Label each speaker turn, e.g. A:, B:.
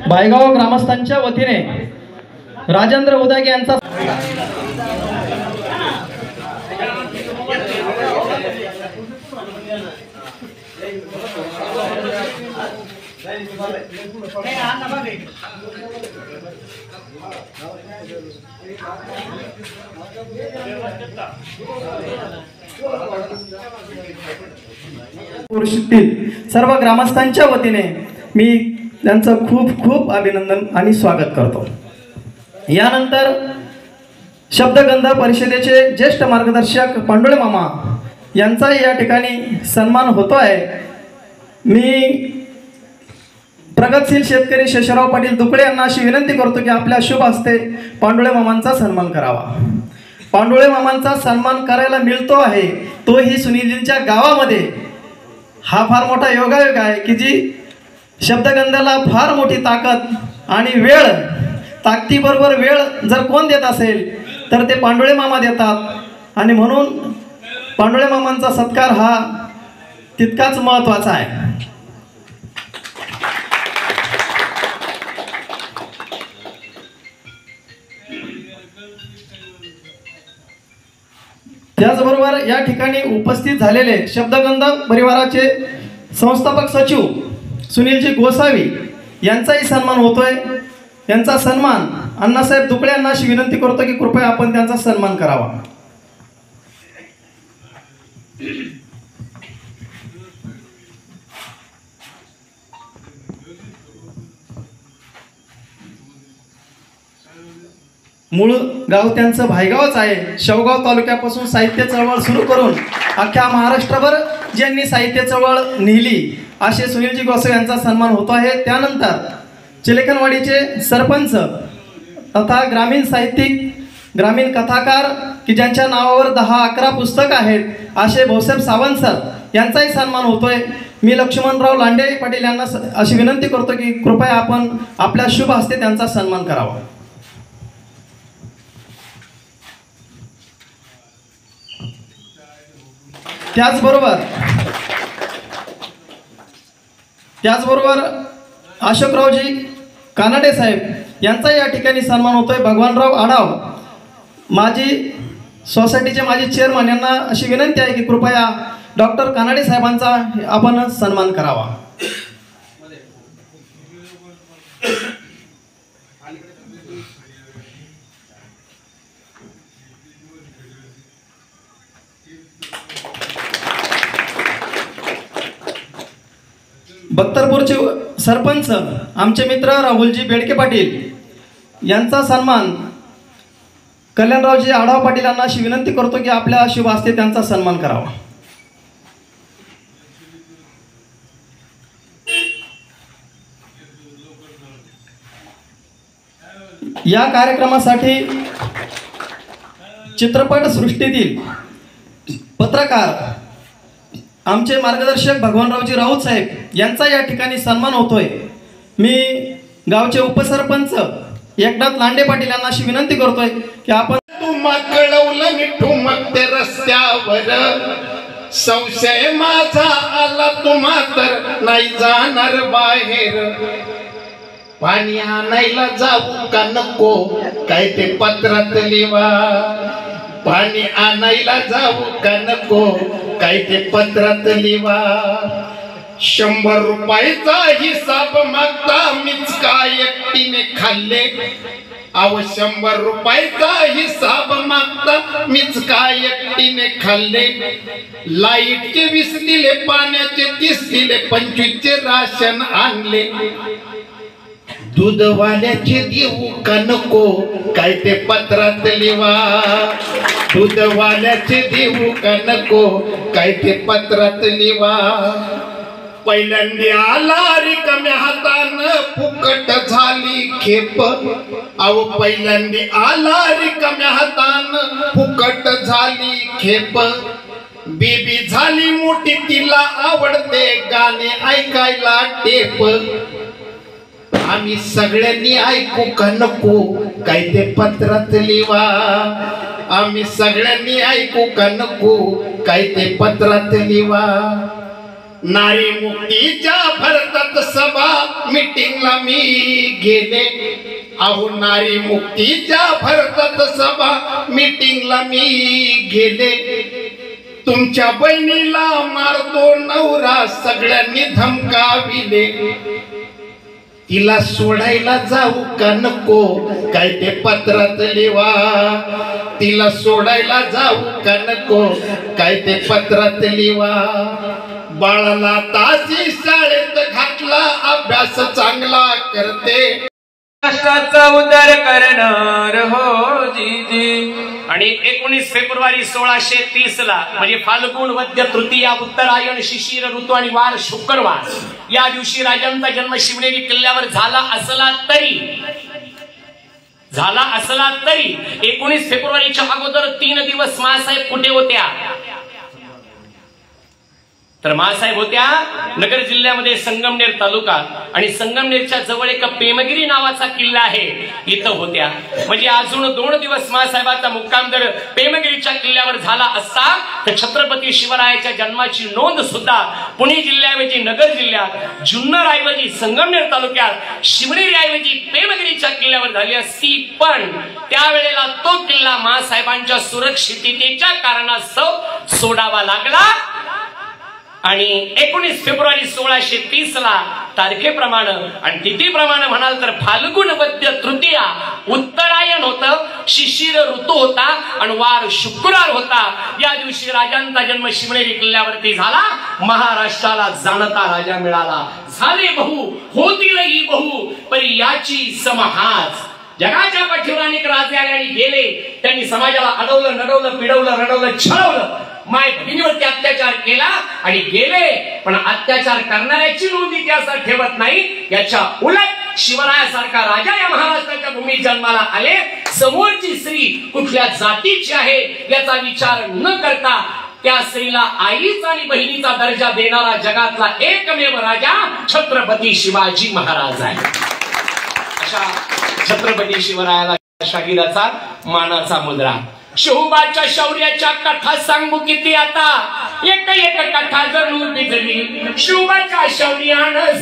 A: बायगाव ग्रामस्थांच्या वतीने राजेंद्र उदागे यांचा सर्व ग्रामस्थांच्या वतीने मी त्यांचं खूप खूप अभिनंदन आणि स्वागत करतो। यानंतर शब्दगंध परिषदेचे ज्येष्ठ मार्गदर्शक पांडुळे मामा यांचा या ठिकाणी सन्मान होतो आहे। मी प्रगतशील शेतकरी शेषराव पाटील दुकळे यांना अशी विनंती करतो की आपल्या शुभ हस्ते पांडुळे मामांचा सन्मान करावा। पांडुळे मामांचा सन्मान करायला मिळतो आहे तोही सुनीलजींच्या गावामध्ये। हा फार मोठा योगायोग आहे की जी शब्दगंधाला फार मोठी ताकद आणि वेळ, ताकदीबरोबर वेळ जर कोण देत असेल तर ते पांडुळे मामा देतात आणि म्हणून पांडुळे मामांचा सत्कार हा तितकाच महत्त्वाचा आहे। त्याचबरोबर या ठिकाणी उपस्थित झालेले शब्दगंध परिवाराचे संस्थापक सचिव सुनीलजी गोसावी यांचाही सन्मान होतोय। यांचा सन्मान अण्णासाहेब दुकळे यांना अशी विनंती करतो की कृपया आपण त्यांचा सन्मान करावा। मूळ गाव त्यांचं भायगावच आहे। शेवगाव तालुक्यापासून साहित्य चळवळ सुरू करून अख्ख्या महाराष्ट्रभर ज्यांनी साहित्य चळवळ नेली असे सुनीलजी गोसावी यांचा सन्मान होतो आहे। त्यानंतर चिलेकनवाडीचे सरपंच तथा ग्रामीण साहित्यिक, ग्रामीण कथाकार की ज्यांच्या नावावर 10-11 पुस्तक आहेत असे भाऊसाहेब सावंत सर यांचाही सन्मान होतोय। मी लक्ष्मणराव लांडे पाटील यांना अशी विनंती करतो की कृपया आपण आपल्या शुभ हस्ते त्यांचा सन्मान करावा। त्याचबरोबर अशोकरावजी कानडे साहेब यांचा या ठिकाणी सन्मान होतोय। भगवानराव आढाव माजी सोसायटीचे माजी चेअरमन यांना अशी विनंती आहे की कृपया डॉक्टर कानडे साहेबांचा आपण सन्मान करावा। बख्तरपूरचे सरपंच आमचे मित्र राहुलजी बेडके पाटील यांचा सन्मान कल्याणरावजी आढाव पाटील यांना अशी विनंती करतो की आपल्या शुभ हस्ते त्यांचा सन्मान करावा। या कार्यक्रमासाठी चित्रपट सृष्टीतील पत्रकार आमचे मार्गदर्शक भगवानरावजी राऊत साहेब यांचा या ठिकाणी सन्मान होतोय। मी गावचे उपसरपंच एकनाथ लांडे पाटील यांना अशी विनंती करतोय की आपण
B: कळवलं मिठू मग ते रस्त्यावर संशय माझा आला तुम्हा तर नाही जाणार बाहेर। पाणी आणायला जाऊ का नको काय ते पत्रात लिवा। पाणी आणायला जाऊ का नको काय ते पत्रात लिवा। 100 रुपयाचा हिसाब मागता मीच काय एकटीने खाल्ले। अव 100 रुपयाचा हिसाब मागता मीच काय एकटीने खाल्ले। लाईटचे 20 दिले, पाण्याचे 30 दिले, 25 चे राशन आणले। दूधवाल्याचे देऊ का नको काय ते पत्रात लिवा। दूधवाल्याचे देऊ का नको काय ते पत्रात लिवा। पहिल्यांदा आला रिकाम्या हातानं फुकट झाली खेप। अहो पहिल्यांदा आला रिकाम्या हातानं फुकट झाली खेप। बेबी झाली मोठी तिला आवडते गाणे ऐकायला टेप। आम्ही सगळ्यांनी ऐकू का नको काय ते पत्रात लिवा। आम्ही सगळ्यांनी ऐकू का नको काय ते पत्रात लिवा। नारी मुक्तीच्या भरतात सभा मीटिंगला मी गेले अहो नारी मुक्तीच्या भरतात सभा मीटिंगला मी गेले तुमच्या बहिणीला मारतो नवरा सगळ्यांनी धमकाविले तिला सोडायला जाऊ का नको काय ते पत्रात लिवा तिला सोडायला जाऊ का नको काय ते पत्रात लिवा बाळाला तासी शाळेत घातला अभ्यास चांगला करते
C: राष्ट्राचा उद्धार करणार हो जीजी। आणि 19 फेब्रुवारी 1630 ला म्हणजे फाल्गुन वद्य तृतीया उत्तरायण शिशिर ऋतू आणि वार शुक्रवार या दिवशी राजांचा जन्म शिवनेरी किल्ल्यावर झाला असला तरी 19 फेब्रुवारीच्या अगोदर 3 दिवस मासाहेब कुठे होत्या तर मासाहेब होत्या नगर जिल्ह्यामध्ये संगमनेर तालुका आणि संगमनेरच्या जवळ एक पेमगिरी नावाचा किल्ला आहे इथं होत्या म्हणजे अजून 2 दिवस मासाहेबाचा मुक्काम जर पेमगिरीच्या किल्ल्यावर झाला असता तर छत्रपती शिवरायाच्या जन्माची नोंद सुद्धा पुणे जिल्ह्याऐवजी नगर जिल्ह्यात जुन्नर ऐवजी संगमनेर तालुक्यात शिवनेरी ऐवजी पेमगिरीच्या किल्ल्यावर झाली असती पण त्यावेळेला तो किल्ला मासाहेबांच्या सुरक्षिततेच्या कारणास्तव सोडावा लागला आणि 19 फेब्रुवारी 1630 ला तारखेप्रमाणे आणि तिथीप्रमाणे म्हणाल तर फाल्गुन वद्य तृतीया उत्तरायण होतं शिशिर ऋतू होता आणि वार शुक्रवार होता या दिवशी राजांचा जन्म शिवनेरी किल्ल्यावरती झाला महाराष्ट्राला जाणता राजा मिळाला झाले बहु होतीलही बहु परी याची समहाच जगाच्या पाठीवर अनेक राजे आले आणि गेले त्यांनी समाजाला अडवलं नडवलं पिडवलं रडवलं छळवलं माय बहिणीवरती अत्याचार केला आणि गेले पण अत्याचार करणाऱ्याची नोंद इतिहासात ठेवत नाही याच्या उलट शिवरायासारखा राजा या महाराष्ट्राच्या भूमीत जन्माला आले समोरची स्त्री कुठल्या जातीची आहे याचा विचार न करता त्या स्त्रीला आईचा आणि बहिणीचा दर्जा देणारा जगातला एकमेव राजा छत्रपती शिवाजी महाराज आहे अशा छत्रपती शिवरायाला शाहिराचा मानाचा मुद्रा शिवबाच्या शौर्याच्या कथा सांगू किती आता एक कथा जरूर बिजली शिवबाच्या शौर्यानं